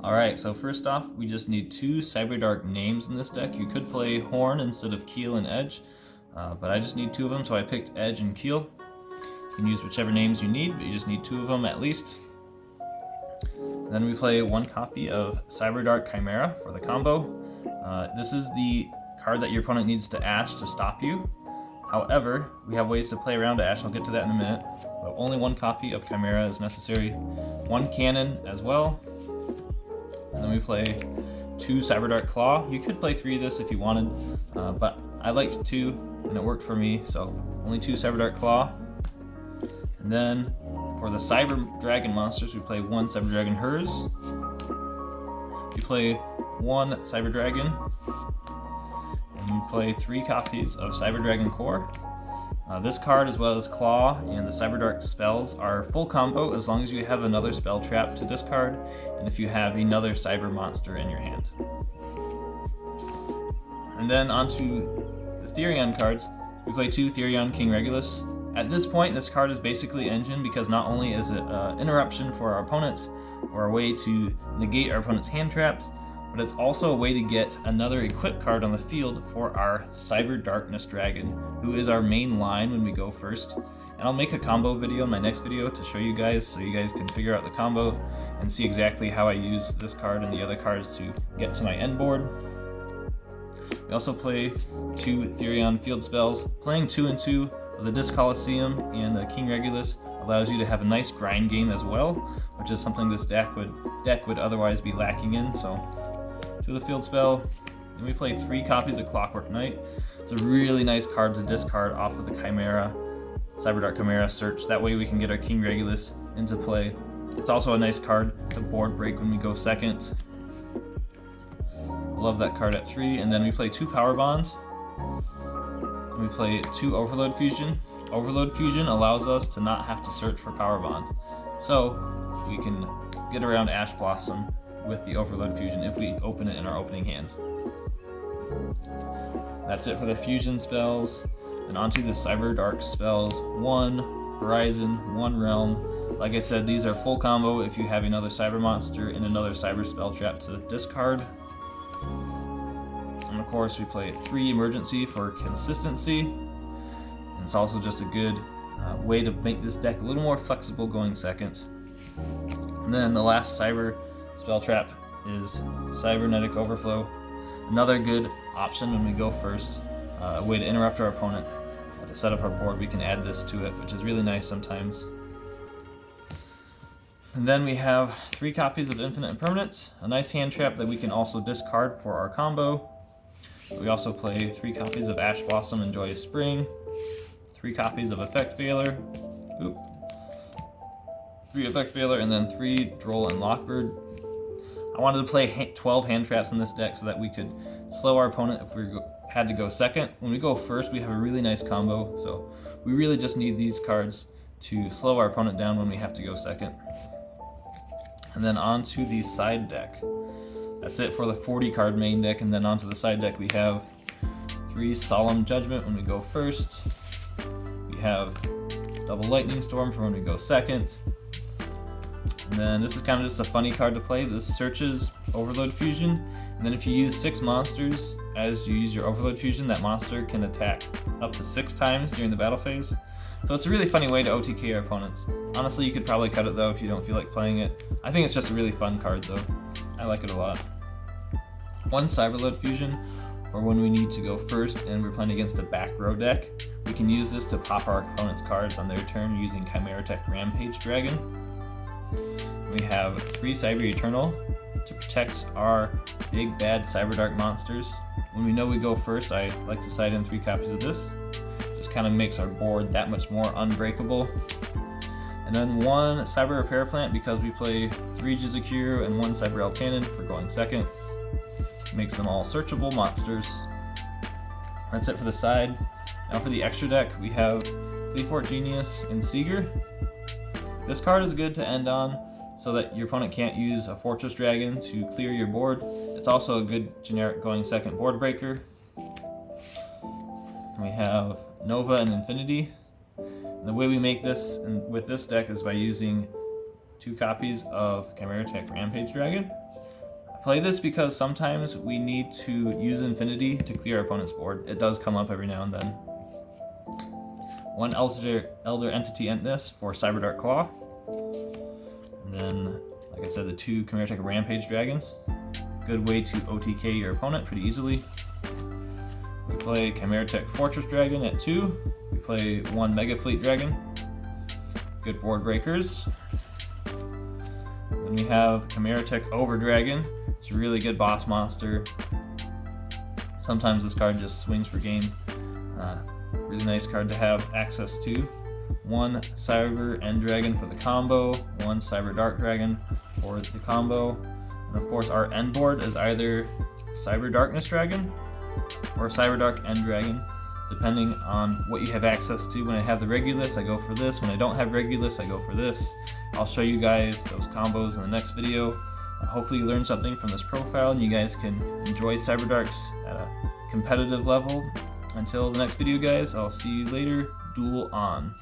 Alright, so first off, we just need 2 Cyberdark names in this deck. You could play Horn instead of Keel and Edge, but I just need 2 of them, so I picked Edge and Keel. You can use whichever names you need, but you just need 2 of them at least. Then we play 1 copy of Cyberdark Chimera for the combo. This is the card that your opponent needs to Ash to stop you. However, we have ways to play around Ash, I'll get to that in a minute. But only 1 copy of Chimera is necessary. 1 cannon as well. And then we play 2 Cyberdark Claw. You could play 3 of this if you wanted, but I liked 2 and it worked for me, so only 2 Cyberdark Claw. And then for the Cyber Dragon monsters, we play 1 Cyber Dragon Hers. We play 1 Cyber Dragon. And we play 3 copies of Cyber Dragon Core. This card, as well as Claw and the Cyberdark spells, are full combo as long as you have another spell trap to discard and if you have another Cyber monster in your hand. And then onto the Therion cards. We play 2 Therion King Regulus. At this point, this card is basically Engine because not only is it an interruption for our opponents or a way to negate our opponent's hand traps, but it's also a way to get another equip card on the field for our Cyber Darkness Dragon, who is our main line when we go first. And I'll make a combo video in my next video to show you guys so you guys can figure out the combo and see exactly how I use this card and the other cards to get to my end board. We also play 2 Therion field spells. Playing 2 and 2 with the Disc Coliseum and the King Regulus allows you to have a nice grind game as well, which is something this deck would otherwise be lacking in. So to the field spell. Then we play 3 copies of Clockwork Knight. It's a really nice card to discard off of the Chimera, Cyberdark Chimera search. That way we can get our King Regulus into play. It's also a nice card to board break when we go second. Love that card at 3. And then we play 2 Power Bonds. And we play 2 Overload Fusion. Overload Fusion allows us to not have to search for Power Bonds. So we can get around Ash Blossom with the Overload Fusion if we open it in our opening hand. That's it for the fusion spells. And onto the Cyberdark spells. 1 Horizon, 1 Realm. Like I said, these are full combo if you have another Cyber monster and another Cyber spell trap to discard. And of course we play 3 Emergency for consistency. And it's also just a good way to make this deck a little more flexible going second. And then the last Cyber spell trap is Cybernetic Overflow. Another good option when we go first. A way to interrupt our opponent. To set up our board, we can add this to it, which is really nice sometimes. And then we have 3 copies of Infinite Impermanence, a nice hand trap that we can also discard for our combo. We also play 3 copies of Ash Blossom and Joyous Spring, 3 copies of Effect Failure, 3 Effect Failure, and then 3 Droll and Lockbird. I wanted to play 12 hand traps in this deck so that we could slow our opponent if we had to go second. When we go first, we have a really nice combo, so we really just need these cards to slow our opponent down when we have to go second. And then on to the side deck. That's it for the 40 card main deck, and then onto the side deck we have 3 Solemn Judgment when we go first. We have Double Lightning Storm for when we go second. And then this is kind of just a funny card to play. This searches Overload Fusion, and then if you use 6 monsters as you use your Overload Fusion, that monster can attack up to 6 times during the battle phase. So it's a really funny way to OTK our opponents. Honestly, you could probably cut it though if you don't feel like playing it. I think it's just a really fun card though. I like it a lot. 1 Cyberload Fusion for when we need to go first and we're playing against a back row deck. We can use this to pop our opponent's cards on their turn using Chimera Tech Rampage Dragon. We have 3 Cyber Eternal to protect our big bad Cyberdark monsters. When we know we go first, I like to side in 3 copies of this. Just kind of makes our board that much more unbreakable. And then 1 Cyber Repair Plant because we play 3 Jizakuru and 1 Cyber El Cannon for going second. Makes them all searchable monsters. That's it for the side. Now for the extra deck, we have Fleetfort Genius and Seeger. This card is good to end on so that your opponent can't use a Fortress Dragon to clear your board. It's also a good generic going second board breaker. We have Nova and Infinity. And the way we make this with this deck is by using 2 copies of Chimera Tech Rampage Dragon. play this because sometimes we need to use Infinity to clear our opponent's board. It does come up every now and then. 1 Elder Entity Entness for Cyberdark Claw. And then, like I said, the 2 Chimeritic Rampage Dragons. Good way to OTK your opponent pretty easily. We play Chimeritic Fortress Dragon at 2. We play 1 Mega Fleet Dragon. Good board breakers. Then we have Chimeritic Overdragon. It's a really good boss monster. Sometimes this card just swings for game. Really nice card to have access to. 1 Cyber End Dragon for the combo, 1 Cyberdark Dragon for the combo. And of course our end board is either Cyber Darkness Dragon or Cyberdark End Dragon, depending on what you have access to. When I have the Regulus, I go for this. When I don't have Regulus, I go for this. I'll show you guys those combos in the next video. Hopefully you learned something from this profile and you guys can enjoy Cyberdarks at a competitive level. Until the next video, guys, I'll see you later. Duel on.